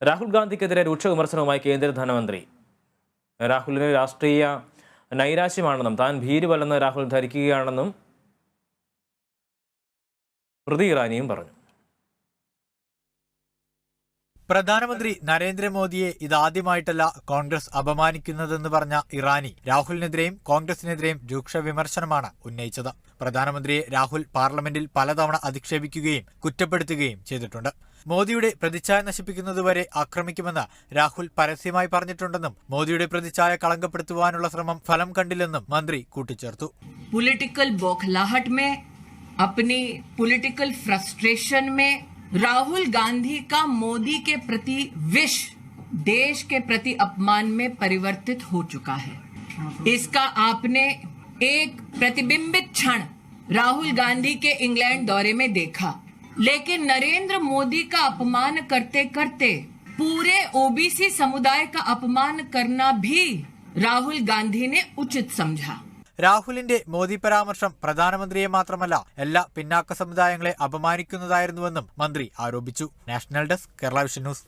രാഹുൽ ഗാന്ധിക്കെതിരെ രൂക്ഷ വിമർശനവുമായി കേന്ദ്ര ധനമന്ത്രി. രാഹുലിന് രാഷ്ട്രീയ നൈരാശ്യമാണെന്നും താൻ ഭീരുവല്ലെന്ന് രാഹുൽ ധരിക്കുകയാണെന്നും സ്മൃതി ഇറാനിയും പറഞ്ഞു. പ്രധാനമന്ത്രി നരേന്ദ്രമോദിയെ ഇതാദ്യമായിട്ടല്ല കോൺഗ്രസ് അപമാനിക്കുന്നതെന്ന് പറഞ്ഞ ഇറാനി രാഹുലിനെതിരെയും കോൺഗ്രസിനെതിരെയും രൂക്ഷ വിമർശനമാണ് ഉന്നയിച്ചത്. പ്രധാനമന്ത്രിയെ രാഹുൽ പാർലമെന്റിൽ പലതവണ അധിക്ഷേപിക്കുകയും കുറ്റപ്പെടുത്തുകയും ചെയ്തിട്ടുണ്ട്. മോദിയുടെ പ്രതിച്ഛായ നശിപ്പിക്കുന്നതുവരെ ആക്രമിക്കുമെന്ന് രാഹുൽ പരസ്യമായി പറഞ്ഞിട്ടുണ്ടെന്നും മോദിയുടെ പ്രതിച്ഛായ കളങ്കപ്പെടുത്തുവാനുള്ള ശ്രമം ഫലം കണ്ടില്ലെന്നും മന്ത്രി കൂട്ടിച്ചേർത്തു. പൊളിറ്റിക്കൽ ബോഖലാഹट में अपनी पॉलिटिकल फ्रस्ट्रेशन में राहुल गांधी का मोदी के प्रति विष देश के प्रति अपमान में परिवर्तित हो चुका है. इसका आपने एक प्रतिबिंबित क्षण राहुल गांधी के इंग्लैंड दौरे में देखा, लेकिन नरेंद्र मोदी का अपमान करते करते पूरे ओबीसी समुदाय का अपमान करना भी राहुल गांधी ने उचित समझा. രാഹുലിന്റെ മോദി പരാമർശം പ്രധാനമന്ത്രിയെ മാത്രമല്ല എല്ലാ പിന്നാക്ക സമുദായങ്ങളെ അപമാനിക്കുന്നതായിരുന്നുവെന്നും മന്ത്രി ആരോപിച്ചു. National desk, Kerala vision news.